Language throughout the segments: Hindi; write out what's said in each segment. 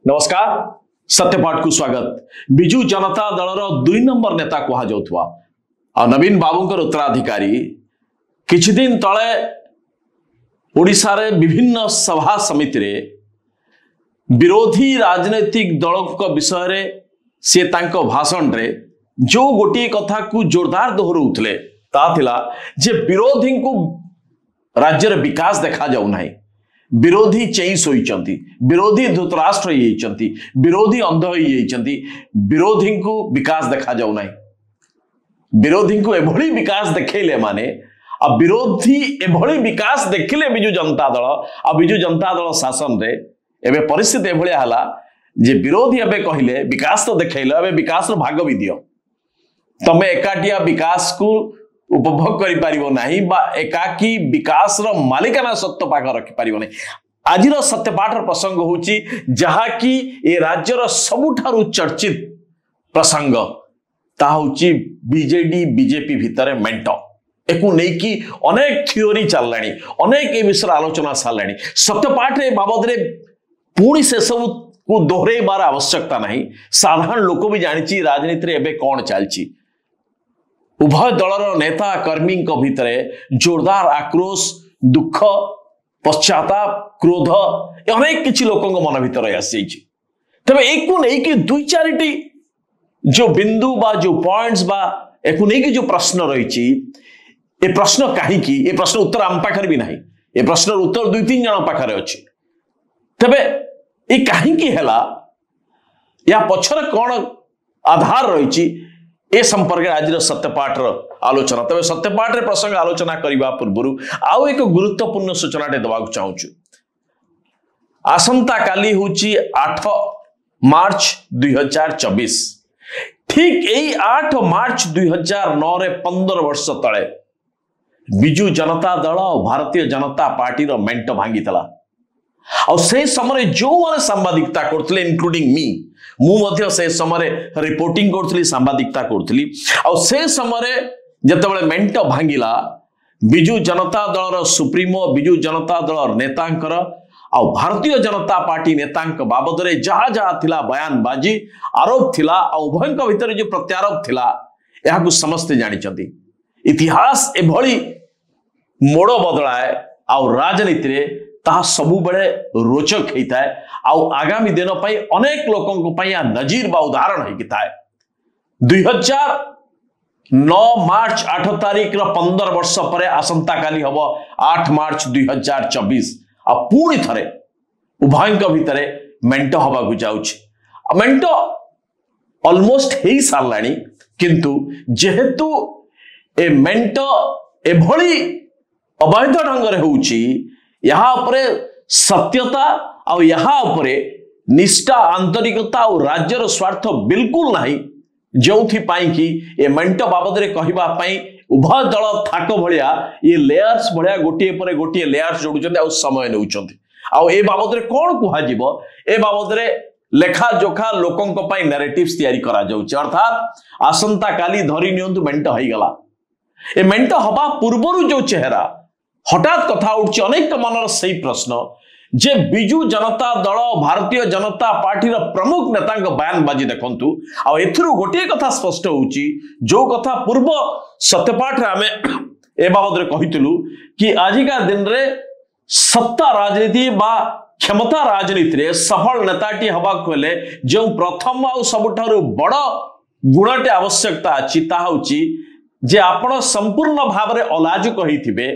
नमस्कार सत्यपाठ को स्वागत। विजु जनता दल दुई नंबर नेता कह जाउथवा नवीन बाबूंकर उत्तराधिकारी किछि दिन तले ओडिशा रे विभिन्न सभा समिति रे विरोधी राजनैतिक दल विषय रे से तांको भाषण रे जो गोटे कथा को जोरदार दोहराउथले ता थिला जे विरोधी को राज्य रे विकास देखा जाउ नाही, विरोधी चेई सोईचंती, विरोधी धृतराष्ट्र होइचंती, विरोधी अंध होइचंती, विरोधी को विकास देखा जाउ नाही। विरोधी को एभली विकास देखैले माने आ विरोधी एभली विकास देखिले बिजु जनता दल आ बिजु जनता दल शासन रे एबे परिस्थिति एभली हला जे विरोधी एबे कहिले विकास तो देखैले एबे विकास रो भाग भी दियो, तमे एकाटिया विकास को उपभोग करि पारिबो नाही बा एकाकी विकास रो मालिकाना सत्य पाख रखि पारिबो नाही। आजिर सत्यपाठ प्रसंग होची जहा कि ए राज्य रो सबुठारु चर्चित प्रसंग ता होची बीजेडी बीजेपी भितरे मेंटो एकु नै कि अनेक थियोरी चललानी, अनेक ए विषय आलोचना सालानी। सत्यपाठ रे बाबद रे पुणी से सब को दोहरेबार आवश्यकता नहीं, साधारण लोक भी जानिछि राजनीति रे एबे कोन चलछि। उभय दलर नेता कर्मी भितरे जोरदार आक्रोश, दुख, पश्चाताप, क्रोध अनेक किछि लोकों मन भितर आसी तबे एक नहीं कि दुई चारिटी जो बिंदु बा जो पॉइंट्स बा एक नहीं कि जो प्रश्न रही ए प्रश्न कहीं ए प्रश्न उत्तर आम पाखर भी नहीं, ए प्रश्न उत्तर दुई तीन जन पाखर अच्छी तबे ये कहीं है या पछर कौन आधार रही ए संपर्क आज सत्यपाठ आलोचना। तबे सत्यपाठ रे प्रसंग आलोचना करने पूर्व आउ एक गुरुत्वपूर्ण सूचना देवाक चाहूँ। आसंता काली होची 8 मार्च 2024, ठीक यही 8 मार्च 2009 रे 15 वर्ष तले विजु जनता दल और भारतीय जनता पार्टी रो मेंट भांगी तला और से समय जो माने सांबादिकता करथले इंक्लूडिंग मी मु मध्य से समय रिपोर्टिंग करथली, सांबादिकता करथली और से समय जतबेले मेंट भांगिला विजु जनता दल रो सुप्रीमो विजु जनता दल नेतांकर और भारतीय जनता पार्टी नेतांक बाबद रे जहा जहा थिला बयानबाजी आरोप थिला और उभयंक भितर जो प्रत्यारोप थिला याकु समस्त जानिचंती। इतिहास एभली मोड़ बदलाए और राजनीति रे ताहा सबु बड़े रोचक होता है और आगामी दिन पर अनेक लोकों नजीर बा उदाहरण होता है। 2009 मार्च 8 तारीख 15 वर्ष पर आसंता काली हम 8 मार्च 2024 आ पुणी थरे उभयंक भितर मेंट हवा जाऊँ। मेंट ऑलमोस्ट हो साराणी किंतु जेहेतु ए मेंट एभली अवैध ढंग होउची यहाँ उपरे सत्यता और यहाँ उपरे निष्ठा आंतरिकता और राज्यर स्वार्थ बिल्कुल नहीं जो कि ए मेंट बाबद रे कहबा पई उभय दल थाक भलिया ये लेयर्स भलिया गोटे पर गोटे लेयर्स जोड़ुचंती और समय नउचंती और ए बाबद रे कोन कुहा जीवो ए बाबद रे लेखा जोखा लोकंक पई नैरेटिव्स तैयारी करा जाउची। अर्थात आसंता काली धरि नियंतु मेंट होई गला ए मेंट हबा पूर्वरु जो चेहरा हठात कथा उठी अनेक मनर सही प्रश्न जे विजु जनता दल भारतीय जनता पार्टी प्रमुख नेता बयानबाजी देखंतु आ एथुरु गोटे कथा स्पष्ट होउची जो कथा पूर्व सत्यपाठ आमे ए बाबद रे कहितलु कि आजिका दिन रे सत्ता राजनीति बा क्षमता राजनीति रे सफल नेताटी हबा कोले जो प्रथम आ सबठारु बड़ गुणटे आवश्यकता अछि ता होउची जे आपण संपूर्ण भाव रे अलाजुक होइथिबे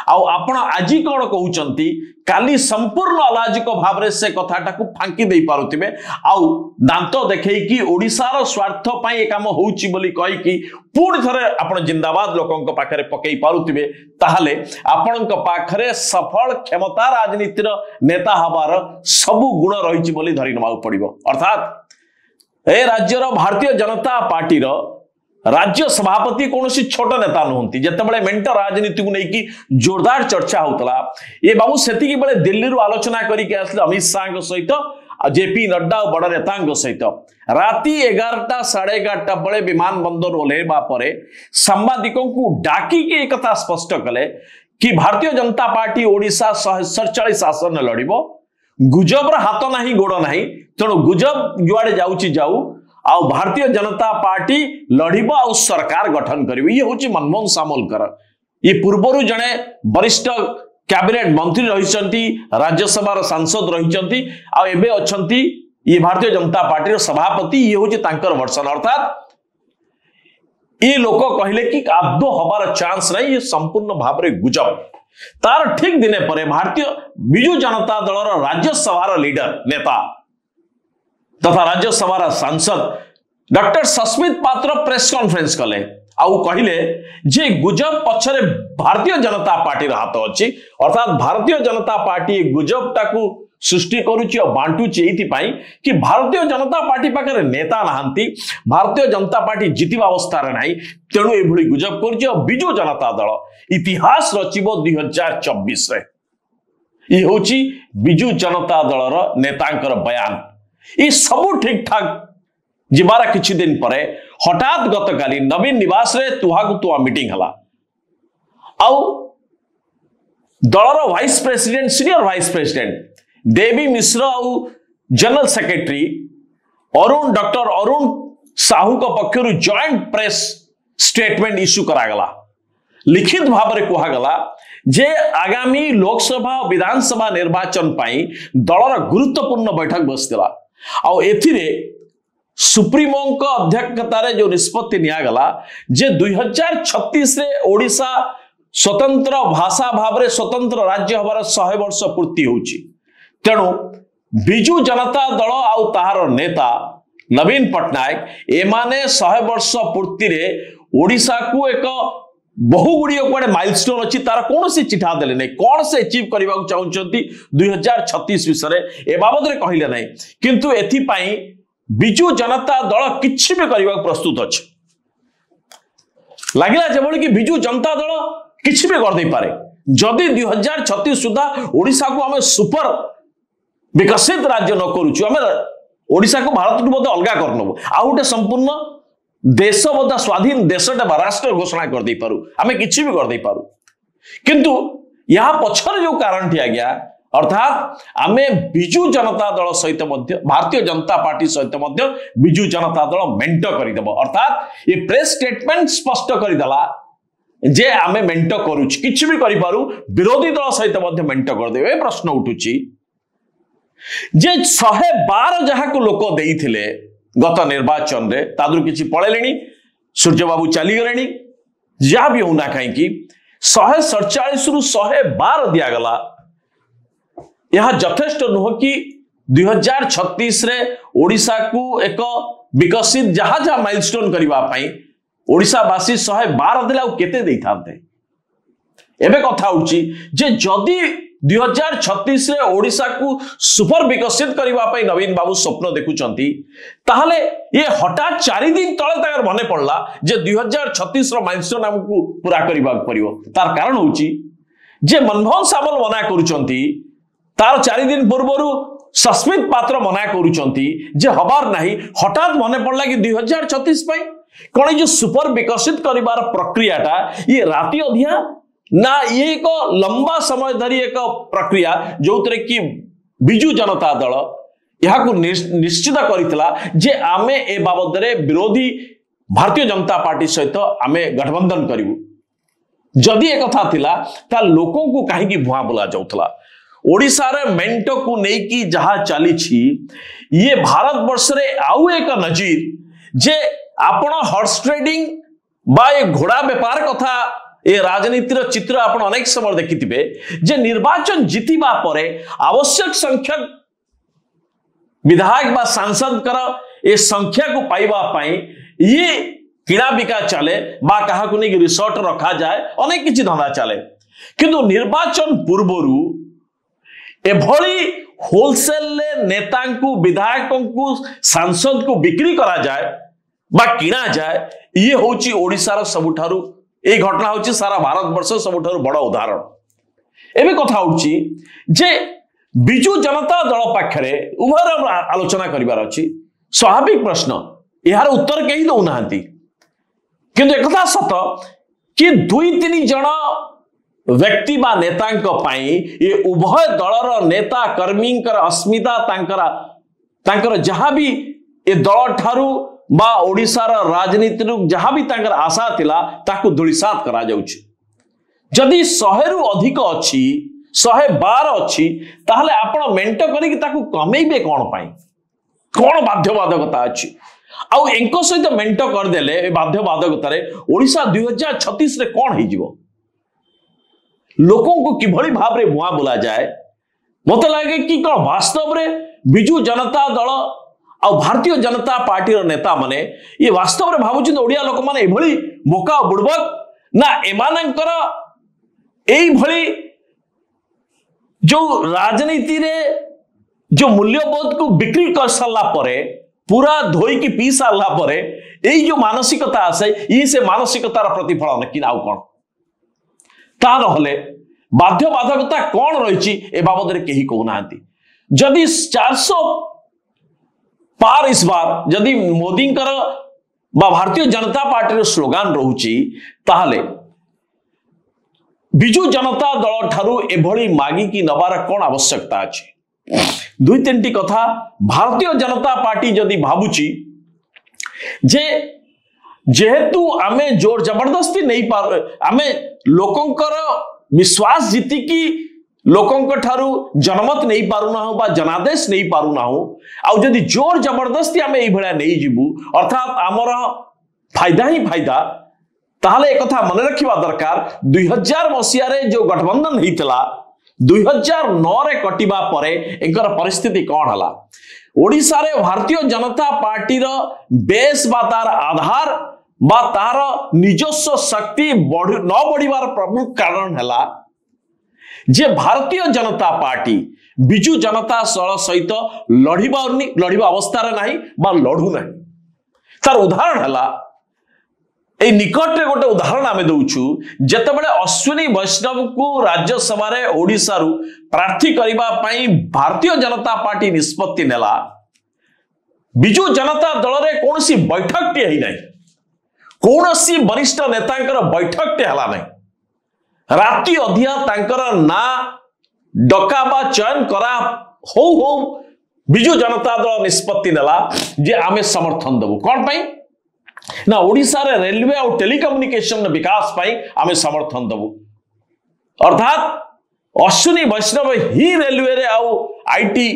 आउ आपण आजी कौन कहउचंती काली संपूर्ण अलाजुक भाव रे से कथाटा को फांकी दे पारुथिबे आउ दांत देखै कि ओडिसा रो स्वार्थ पई काम होउची बोली कहि कि पूर्ण थरे आपण जिंदाबाद लोकंक पाखरे पकई पारुथिबे ताहाले आपणक पाखरे सफल क्षमता राजनीतिर नेता हबार सब गुण रहिची बोली धरि नमाउ पड़िबो। अर्थात ए राज्यर भारतीय जनता पार्टी रो राज्य सभापति कौन छोट नेता नुहति जिते मेंट राजनीति को लेकिन जोरदार चर्चा होता ये बाबू से बेले दिल्ली आलोचना करके आसले अमित शाह सहित जेपी नड्डा और बड़ नेता सहित राति 11टा 11:30 बेले विमान बंदर ओह्लैबा परे सांबादिकों को डाकिके एक कथा स्पष्ट कले कि भारतीय जनता पार्टी ओडिशा 147 आसन लड़िबो गुजबर हाथ नहीं गोड़ नहीं तेणु गुजब जुआड़े जाऊँ जाऊ आउ भारतीय जनता पार्टी लड़ब आ सरकार गठन करिवे। ये हूँ मनमोहन सामलकर ये पूर्वर जड़े वरिष्ठ कैबिनेट मंत्री रही राज्यसभा सांसद रही अच्छा ये भारतीय जनता पार्टी सभापति ये हूँ वर्सन अर्थात ये लोक कहले कि आदौ हबार चांस नहीं ये संपूर्ण भाव में गुजब। तार ठीक दिने पर भारतीय बिजु जनता दल राज्यसभा लीडर नेता तथा राज्यसभा सांसद डॉक्टर सस्मित पात्र प्रेस कॉन्फ्रेंस कले आउ कहले जे गुजब पछरे भारतीय जनता पार्टी हाथ अच्छी अर्थात भारतीय जनता पार्टी गुजब टाकू सृष्टि करुच्ची और बांटुची एइथिपाई कि भारतीय जनता पार्टी पाखरे नेता नहांती भारतीय जनता पार्टी जितिबा अवस्था नहीं तेणु एभली गुजब करुच्ची और बिजु जनता दल इतिहास रचिबो 2024 रे। ये होची बिजु जनता दलर नेतांकर बयान। ये सबू ठीक ठाक जिबार किछि दिन परे हठात गतकाली नवीन निवास रे तुहागु तुआ मीटिंग हला आउ दलर vice president senior vice president Devi Mishra आउ general secretary Arun doctor Arun Sahu को पक्षरु जॉइंट प्रेस स्टेटमेंट इश्यू करागला। लिखित भाव में कहगला जे आगामी लोकसभा और विधानसभा निर्वाचन पाई दलर गुरुत्वपूर्ण बैठक बसला आउ एथिरे सुप्रीमो अध्यक्षतार जो निष्पत्ति निगला जे 2036 रे ओडिशा स्वतंत्र भाषा भाव में स्वतंत्र राज्य हबार 100 वर्ष पूर्ति होची तेणु बिजु जनता दल आउ ताहार नेता नवीन पट्टनायक एमाने 100 वर्ष पूर्ति रे ओडिशा को एक बहु गुड़िया कुआडे माइलस्टोन अच्छी तार कौन से चिठा देले नहीं कौन से अचीव करने को चाहते 2036 विषय ए बाबद कहले नहीं किंतु एथिपाई बिजु जनता दल किछि भी करने को प्रस्तुत अच्छे लगिला जेभली कि बिजु जनता दल किछि भी कर दे पारे जदि 2036 सुधा ओडिशा को आम सुपर विकसित राज्य न करूछु आम ओडिशा को भारत मध्य अलगा करनबो आ गोटे संपूर्ण देश बदा स्वाधीन देशटे राष्ट्र घोषणा कर दे पारू आम किछि भी कर दे पारू किंतु यहाँ पछर जो कारण थी आज्ञा अर्थात आमे बिजु जनता दल सहित मध्य भारतीय जनता पार्टी सहित मध्य बिजु जनता दल मेंट करदेव अर्थात ये प्रेस स्टेटमेंट स्पष्ट करदेला जे आमे मेंट करूछ किछि भी करि पारू विरोधी दल सहित मध्य मेंट करदेव। ए प्रश्न उठुची जे 112 जहा को लोक देइथिले गत निर्वाचन रे तादुर किछि पळेलेनी सूर्य बाबू चली गलेनी जहा भी होना कहीं कि 147 रु 112 दिया गला यह यथेष्ट नुह कि 2036 रे ओडिशा को एक विकसित जहाँ जहाँ माइलस्टोन करबा पई ओडिशावासी 112 दिला केते देई थांते। एबे कथा उची जे जदि 2036 रे ओडिशा को सुपर विकसित करबा पई नवीन बाबू स्वप्न देखुचंती ताहले ये हठात 4 दिन तळे ताकर मने पड़ला जे 2036 रो माइलस्टोन हमकु पूरा करबा परियो। तार कारण होची जे मनमोहन सामल मना करूचंती तार 4 दिन पूर्व सस्मित पात्र मना करूचंती जे हबार नहीं हठात मने पड़ला कि 2036 पई कौन जो सुपर विकसित करिबार प्रक्रियाटा ये राति अधिया ना ये एक लंबा समय धरी एक प्रक्रिया जो कि बिजु जनता दल यहाँ को निश्चित करितला जे आमे ए बाबद रे विरोधी भारतीय जनता पार्टी सहित आमे गठबंधन करिवु जदि एक कथा थिला ता लोकों को कहीं भुआ बोला जाउथला ओडिशा रे मेंटो को नेकी जहा चली छी ये भारत वर्ष रे आउ एक नजीर जे आपण हॉर्स ट्रेडिंग बा ये घोड़ा व्यापार कथा ये राजनीतिर चित्र आपण अनेक समय देखिथिबे जे निर्वाचन जीतिबा परे आवश्यक संख्यक विधायक बा सांसद कर ए संख्या को पाइबा पाई ये किड़ा बिका चले बा कहा को नहीं रिसोर्ट रखा जाए अनेक किछि धंदा चले किंतु निर्वाचन पूर्वरु एभली होलसेल नेता को विधायकों को सांसद को बिक्री करा जाए बा किना जाए ये होची ओडिशार सबुठारु ए घटना होची सारा भारत वर्ष सबुठारु बड़ उदाहरण। एबे कथा होची जे बिजु जनता दल पाखरे उभर आलोचना करिवार अछि स्वाभाविक प्रश्न यार उत्तर केही दउ नाहंती किंतु एकथा सत कि 2-3 जण व्यक्ति बा नेतांक पाई ये उभय दलर नेता कर्मी अस्मिता तांकर जहां भी ए दल ठारू बा ओडिशार राजनीति जहां भी तांकर आशा थिला ताकू धूलिसात करा जाउछि। जदि 100 रु अधिक अछि 112 अछि ताहले आपण मेंट करी ताकू कमेइबे कोन पाई कोन बाध्यबाधकता अछि आउ एंको सहित मेंट कर देले ए बाध्यबाधकता रे ओडिशा 2036 रे कोन हे जिवो लोकों को किभली भाव रे बुआ बोला जाए मत लगे कि कोन वास्तव रे बिजू जनता दल आ भारतीय जनता पार्टी रो नेता माने ये वास्तव रे भाबुछन ओडिया लोक माने एभली मोका बुड़बक ना एमानंकर एई भली जो राजनीति रे जो मूल्यबोध को बिक्री कर सारला परे पूरा धोई की पी सारला परे एई जो मानसिकता आसे ई से मानसिकतार प्रतिफलन कि आउ कोन ता नहले बाध्यबाधकता कौन रही ए बाबद रे केही कहू नांती। जदि 400 पार इस बार जदि मोदी बा भारतीय जनता पार्टी स्लोगान रहुची ताहले बिजू जनता दल ठारू एभली मागी की नबार कौन आवश्यकता अछि। दुई तीन कथा भारतीय जनता पार्टी जदि भाबुची जे जेहेतु आमे जोर जबरदस्ती नहीं पार आमे लोकंकर विश्वास जीति की लोकंक ठारू जनमत नहीं पारुना हो बा जनादेश नहीं पारुना हो आउ जदि जोर जबरदस्ती आमे एई भळा नहीं जिबु अर्थात आमर फायदा ही फायदा ताहले एक कथा मन रखिबा दरकार 2000 मसिया रे जो गठबंधन हेतिला 2009 रे कटिबा परे एकर परिस्थिति कोन हला ओडिसा रे भारतीय जनता पार्टी रो बेस बा तार आधार बा तार निजस्व शक्ति न बढ़िबार प्रमुख कारण हला जे भारतीय जनता पार्टी बिजू जनता दल सहित लड़िबा अवस्था रे नाही बा लड़ू नाही। तार उदाहरण हला ए निकट रे गोटे उदाहरण आमे दउछु जते बेले अश्विनी वैष्णव को राज्यसभा रे ओडिसा रु प्रार्थी करिबा पई भारतीय जनता पार्टी निष्पत्ति नेला बिजू जनता दल रे कोनसी बैठक टे ही नाही कौनसी वरिष्ठ नेतांकर बैठक टे हला नहीं राति अधिया तांकर ना डका बा चयन करा हो बिजू जनता दल निष्पत्ति नेला जे आमे समर्थन देबु कोन पई ना ओडिसा रे रेलवे और टेलीकम्युनिकेशन विकास पई आमे समर्थन देबु अर्थात अश्विनी वैष्णव ही रेलवे रे आउ आईटी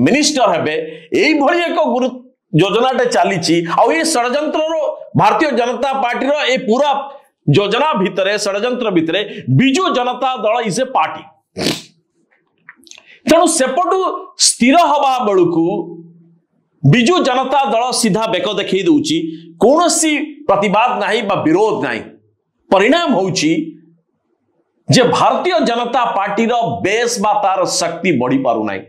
मिनिस्टर हेबे एई भली एक गुरु योजना चली षड्यंत्र भारतीय जनता पार्टी रो ए पूरा योजना भितरे षड्यंत्र भितरे Biju Janata Dal is a party तेणु सेपटू स्थिर हवा बेलू बिजू जनता दल सीधा बेक देखई दूची कौनसी प्रतिवाद नहीं बा विरोध नहीं परिणाम होउची जे भारतीय जनता पार्टी रो बेस बा तार शक्ति बढ़ी पारु नहीं।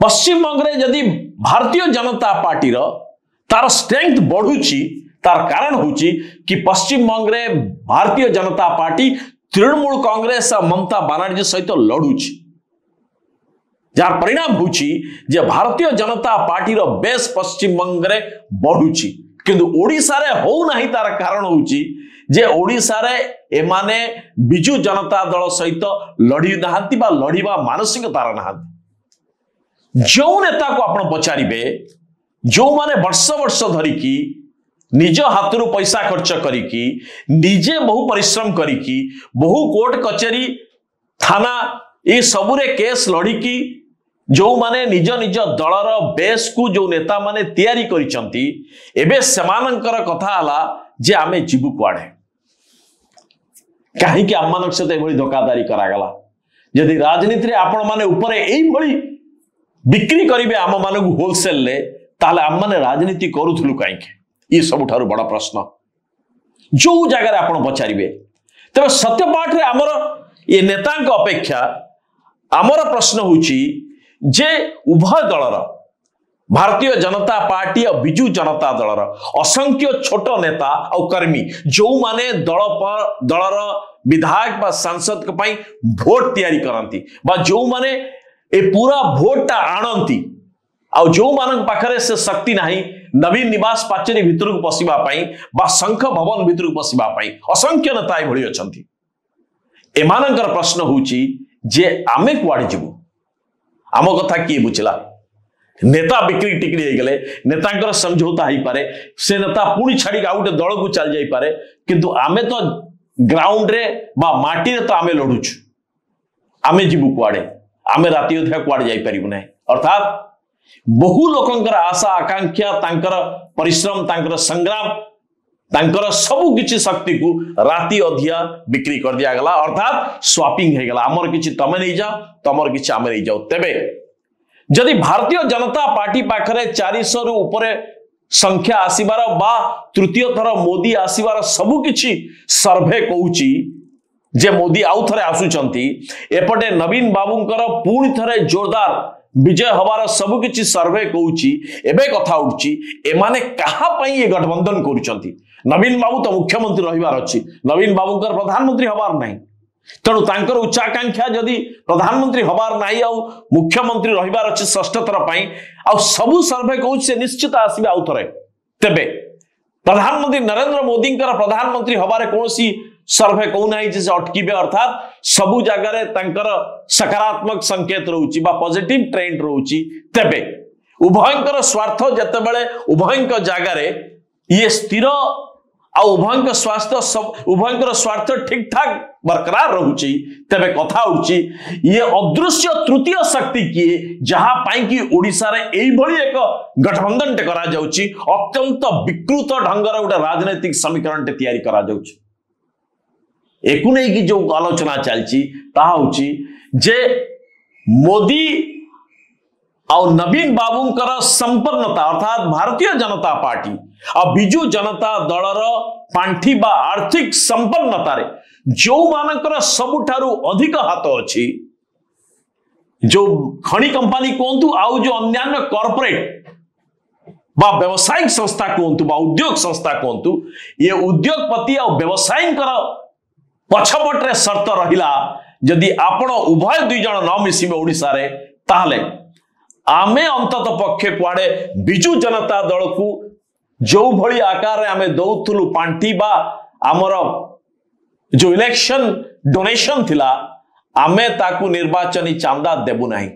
पश्चिम बंग रे यदि भारतीय जनता पार्टी रो तार स्ट्रेंथ बढ़ुची तार कारण होची कि पश्चिम बंग रे भारतीय जनता पार्टी तृणमूल कांग्रेस और ममता बनर्जी सहित लड़ुची जार परिणाम होची जे भारतीय जनता पार्टी रो बेस पश्चिम बंग रे बढ़ुची किंतु ओडिसा रे हो नाही तार कारण होची जे ओडिसा रे एमाने बिजू जनता दल सहित लड़ी नाहंती बा लड़ीबा मानसिक तार नाहंती। जो नेता को आपण पचारिबे जो माने वर्ष वर्ष धरिकी निज हाथरू पैसा खर्च करिकी निजे बहु परिश्रम करिकी बहु कोर्ट कचेरी थाना ये सबुरे केस लड़िकी जो माने निज निज दलर बेस को जो नेता माने तैयारी करिसंती एबे समानंकर कथा हला जे आमे जीवु कुआडे काहे कि आमानक सहित एभली धोखादारी करागला यदि राजनीति रे आपण माने ऊपर एई भली बिक्री करिवे आम मानक होलसेल ले ताले आम माने राजनीति करूथलु काहे ये सबुठारु बड़ा प्रश्न जो जगह आपण पचारिबे तबे सत्यपाठ रे आमर ये नेतांक अपेक्षा आमर प्रश्न होची जे उभय दलर भारतीय जनता पार्टी और बिजू जनता दलर असंख्य छोट नेता और कर्मी जो माने दलर विधायक बा सांसद के पई वोट तैयारी करंती बा जो माने ए पूरा वोटा आणंती आ जो मानक पाखरे से शक्ति नाही नवीन निवास पाचेरी भितर पशिबा पई बा शंख भवन भितर पशिबा पई असंख्य नेता भली अछंती एमानकर प्रश्न होची जे आमे कुआडे जीवु आम कथा किए बुझला नेता बिक्री टिक्री हो गले नेतांकर समझौता हो पारे से नेता पुणी छाड़ी आ गोटे दल को चल जाई पारे किंतु आमे तो ग्राउंड रे बा माटी रे तो आमे लड़ुछु आमे जीवु कुआडे आमे राति अधा कुआडे जाई परिबु नै अर्थात बहु लोकंकर आशा आकांक्षा तांकर परिश्रम तांकर संग्राम तांकर सबु किछि शक्ति को राति अधिया बिक्री कर दिया गला अर्थात स्वापिंग हो गला आमर किछि तमे नहीं जाओ तमर किछि आमे नहीं जाओ तेबे जदि भारतीय जनता पार्टी पाखरे 400 रु ऊपर संख्या आसीबार बा तृतीय थर मोदी आसीबार सबु किछि सर्वे कहूची जे मोदी आउ थरे आसुचंती एपटे नवीन बाबूंकर पूरी थरे जोरदार विजय हबार सबु किछि सर्वे कहूची एबे कथा उठची एमाने कहा पई ये गठबंधन करूचंती नवीन बाबू तो मुख्यमंत्री रहिबार अछि नवीन बाबूंकर प्रधानमंत्री हबार नाही तेणु तांकर उच्चाकांक्षा जदि प्रधानमंत्री हबार नाही आउ मुख्यमंत्री रहिबार अछि षष्ठ थर पई आउ सबु सर्वे कहूची से निश्चित आसीबे आउ थरे तेबे प्रधानमंत्री नरेंद्र मोदींकर प्रधानमंत्री हबारे कोनोसी सर्वे कहू नाही जे अटकीबे अर्थात सबु जगह तांकर सकारात्मक संकेत रहउची बा पॉजिटिव ट्रेंड रहउची तेबे उभयंकर स्वार्थ जतेबेले उभयंकर जगह रे ये स्थिर आ उभयंकर स्वास्थ्य सब उभयंकर स्वार्थ ठीक ठाक बरकरार रहउची तेबे कथा उठी ये अदृश्य तृतीय शक्ति किए जहां पाई कि ओडिसा रे एई भली एक गठबंधन टे करा जाउची अत्यंत विकृत ढंगर गोटे राजनीतिक समीकरण टे तैयारी करा जाउची एकु नै कि जो आलोचना चलची ता होची जे मोदी और नवीन बाबूंकर संपन्नता अर्थात भारतीय जनता पार्टी और बिजु जनता दलर पांठी बा आर्थिक संपन्नता रे जो मानकर सबुठारु अधिक हाथ अछि जो खणी कंपनी कोंतु आउ जो अन्य कॉर्पोरेट बा व्यवसायिक संस्था कोंतु बा उद्योग संस्था कोंतु ये उद्योगपति और व्यवसायी पछपटे शर्त रहिला जदि आपण उभय दुई जन न मिसिबे ओडिसा रे ताहले आमे अंतत पक्षे कुआडे बिजु जनता दल को जो भली आकार रे आमे दउथुलु पांठी बा हमर जो इलेक्शन डोनेशन थिला आमे ताकू निर्वाचनी चांदा देबु नाही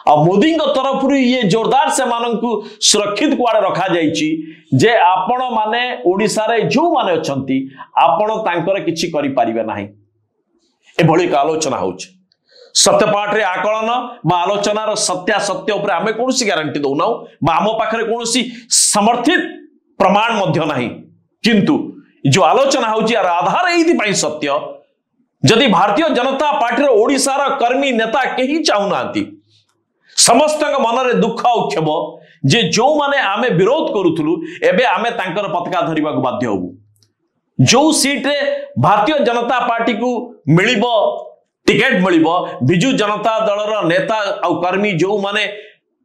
आ मोदी तरफ ये जोरदार से मानकु सुरक्षित कुआडे रखा जाइछि जे आपण माने ओडिसा रे जो माने अछंती आपण तांकर किछि करि परिबे नाही ए भली का आलोचना होछि सत्यपाठ रे आकलन बा आलोचनार सत्यासत्य उपरे आमे कोनोसी ग्यारंटी दउ नाउ बा आमो पाखरे कोनोसी समर्थित प्रमाण मध्य नाही किंतु जो आलोचना होछि यार आधार एथि पई सत्य जदि भारतीय जनता पार्टी रो ओडिसा रो कर्मी नेता केही चाहुनांती समस्त मन रे दुख और क्षोभ जे जो माने आमे विरोध करूथुलु एबे आमे तांकर पताका धरिबा को बाध्य होबु जो सीट रे भारतीय जनता पार्टी को मिलिबो टिकेट मिलिबो बिजु जनता दलर नेता और कर्मी जो माने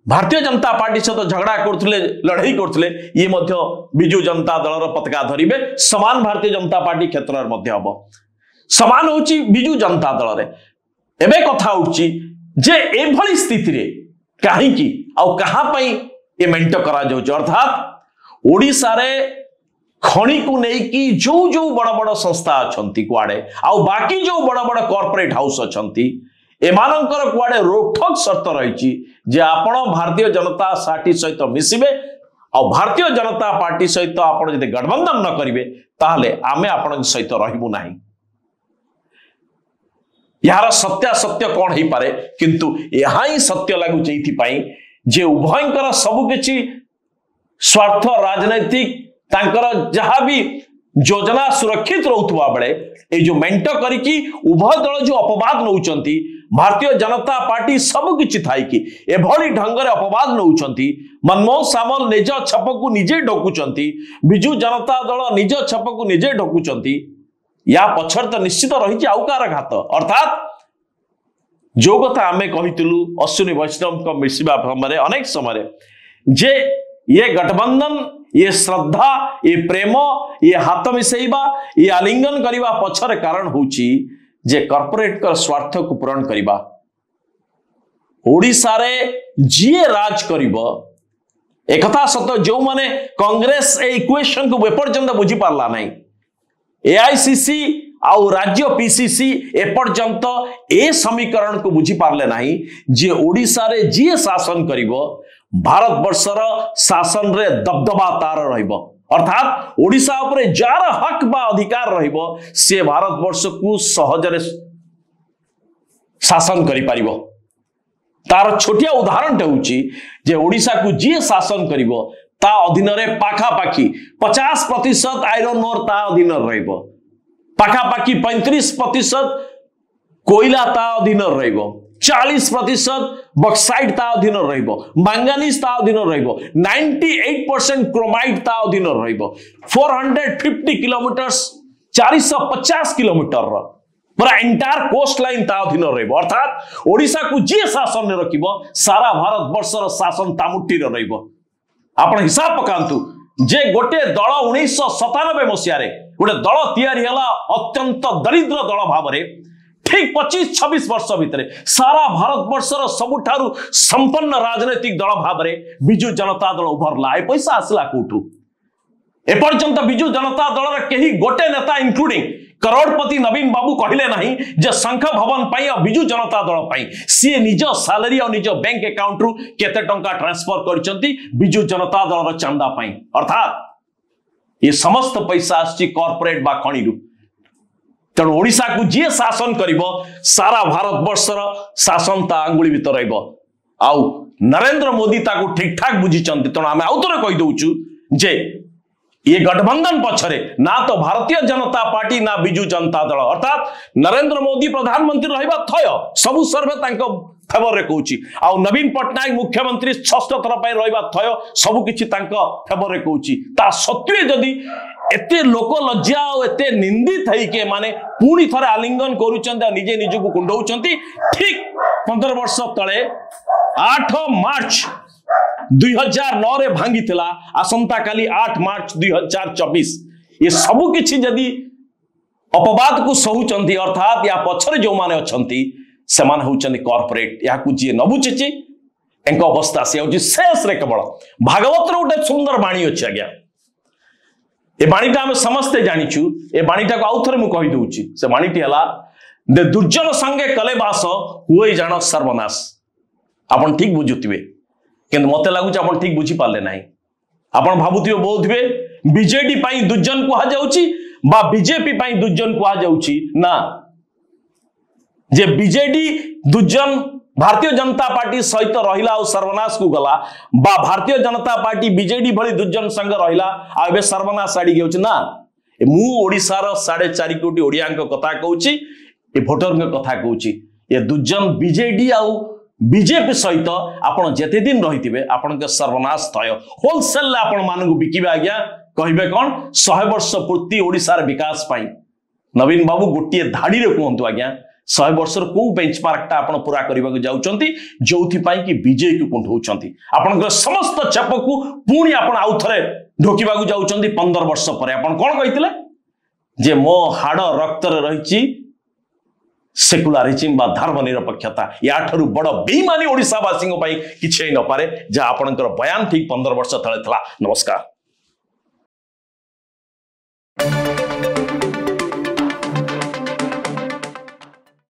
भारतीय जनता पार्टी सहित झगड़ा करथुले लड़ाई करथुले ये मध्य बिजु जनता दलर पताका धरिबे समान भारतीय जनता पार्टी क्षेत्र रे मध्य हबो समान होची बिजु जनता दल रे एबे कथा उठी जे एभली स्थिति रे काहे की आउ कहां पई ए मेंट करा जाउछ अर्थात ओडिसा रे खणी को नै कि जो जो बड़ बड़ संस्था अछंती कुआडे आउ बाकी जो बड़ बड़ कॉर्पोरेट हाउस अछंती एमानंकर कुआडे रोकठोक शर्त रहिछि जे आपण भारतीय जनता पार्टी सहित मिसिबे और भारतीय जनता पार्टी सहित आपण जदि गठबंधन न करिवे ताहले आमे आपण सहित रहिबु नाही यार सत्यासत्य कौन हो पारे किंतु यह ही सत्य लगुच जे उभयंकर सबु किछि स्वार्थ राजनैतिक तांकर जहाँ भी योजना सुरक्षित रहउथुवा बेले ए जो मेंट करिकी उभय दल जो अपवाद नउचंती भारतीय जनता पार्टी सबु किछि थाई कि एभली ढंगरे अपवाद नउचंती मनमोहन सामल निज छप को निजे ढकुचंती बिजु जनता दल निज छप को निजे ढकुचंती या पछर तो निश्चित रही आउ कार घात अर्थात जो कथा आमे कहितलु अश्विनी वैष्णव को मिसिबा समय अनेक समय जे ये गठबंधन ये श्रद्धा ये प्रेम ये हाथ मिसेबा ये आलिंगन करबा पछर कारण होची जे कॉर्पोरेट कर स्वार्थ को पूरण करबा ओडिसा रे जीए राज करबो एकथा सत जो माने कांग्रेस ए इक्वेशन को बेपर्यंत बुझी पारला नाही एआईसीसी आउ राज्य पीसीसी एपर्यंत ए समीकरण को बुझी पारले नहीं जे ओडिशा रे जी शासन करिवो भारत वर्षर शासन रे दबदबा तार रहिबो अर्थात ओडिशा उपरे जार हक बा अधिकार रहिबो से भारत वर्ष को सहजरे शासन करि पारिबो। तार छोटिया उदाहरण होउची जे ओडिशा को जी शासन करिवो ता अधीन रे पाखा पाखी 50% आयरन ओर ता अधीन रहिबो पाखापाखि 35% कोयला ता अधीन रहिबो 40% बक्साइट ता अधीन रहिबो मैंगानीज ता अधीन रहिबो 98% क्रोमाइट ता अधीन रहिबो 450 किलोमीटर्स 450 किलोमीटर पूरा एंटायर कोस्ट लाइन ता अधीन रहिबो अर्थात ओडिशा को जी शासन ने रखिबो सारा भारत वर्षर शासन ता मुट्ठी रे रहिबो। आपण हिसाब पकांतु जे गोटे दल 1997 मसीह गोटे दल तैयारी हला अत्यंत दरिद्र दल भाव ठीक 25-26 वर्ष भितर सारा भारत वर्षर सबुठारु संपन्न राजनैतिक दल भाव बिजु जनता दल उभरला ए पैसा आसला कोठू एपर्यंत बिजु जनता दल केही गोटे नेता इंक्लूडिंग करोड़पति नवीन बाबू कहले नहीं जे संख भवन पाई और बिजु जनता दल पाई सी निज सैलरी और निज बैंक अकाउंट रु केते टंका ट्रांसफर करचंती बिजु जनता दल रो चंदा पाई अर्थात ये समस्त पैसा आछि कॉर्पोरेट बा खणी रु तेणु ओडिशा को जी शासन करिवो सारा भारत वर्षर शासन ता अंगुली भीतर रहइबो आउ नरेंद्र मोदी ताको ठीक ठाक बुझिचंती तेणु आमे आउतरे कहि दउचु जे ये गठबंधन पछरे ना तो भारतीय जनता पार्टी ना बिजु जनता दल अर्थात नरेंद्र मोदी प्रधानमंत्री रहिबा थय सबु सर्वे तांको फेवर रे कहूची आ नवीन पटनायक मुख्यमंत्री षष्ठ थर पय रहिबा थय सबु किछि तांको फेवर रे कहूची ता सत्वे जदी एते लोक लज्जा और एते निंदित है के माने पूरी थरे आलिंगन करूचंती निजे निजको कुंडौचंती ठीक 15 वर्ष तळे 8 मार्च 2009 रे भांगी थिला आसंता काली 8 मार्च 2024 ये सबु किछि जदी अपवाद को सहुचंती अर्थात या पछरे जो माने अछंती से माने होचंती कॉर्पोरेट या को जे न बुझिछि एंको अवस्था से होची शेष रे केवल भागवत रे उठे सुंदर बाणी अछि आज्ञा ए बाणीटा हम समस्ते जानिछु ए बाणीटा को आउथरे मु कहि दउछि से बाणीटी हला दे दुर्जन संगे कले बास हुए जानो सर्वनाश आपण ठीक बुझुतिबे किंतु मते लागुच आपण ठीक बुझी पाले नाही आपण भाबुतिबे बोधबे बीजेडी पई दुर्जन कुहा जाउची बा बीजेपी पई दुर्जन कुहा जाउची ना जे बीजेडी दुर्जन भारतीय जनता पार्टी सहित रहिला और सर्वनाश को गला बा भारतीय जनता पार्टी बीजेडी भली दुर्जन संग रहिला आ बे सर्वनाश आडी गेउची ना मु ओडिसा रो 4.5 कोटी ओडियांक कथा कहूची ए भोटर कथा कहूची ये दुर्जन बीजेडी आ बीजेपी सहित आपण जेते दिन रहिथिबे आपण के सर्वनाश थय होलसेल ले आपण मानन को बिकिबे आज्ञा कहिबे कोन 100 वर्ष पूर्ति ओडिसा रे विकास पाई नवीन बाबू गोटिए धाड़ी रे कहंतु आज्ञा 100 वर्ष को बेंचमार्कटा आपण पूरा करबा को जाउचंती जोथि पाई कि बीजेपी को कुंठौचंती आपण समस्त चाप को पुणी आपण आउथरे ढोकिबा को जाउचंती 15 वर्ष पर आपण कोन कहितले जे मो हाड़ रक्त रे रहिची सेकुलारिज्म बा धर्मनिरपेक्षता याठरू बड़ बेईमानी ओडिसावासी किछि न पारे जा आपणकर बयान ठीक 15 वर्ष तले थला। नमस्कार।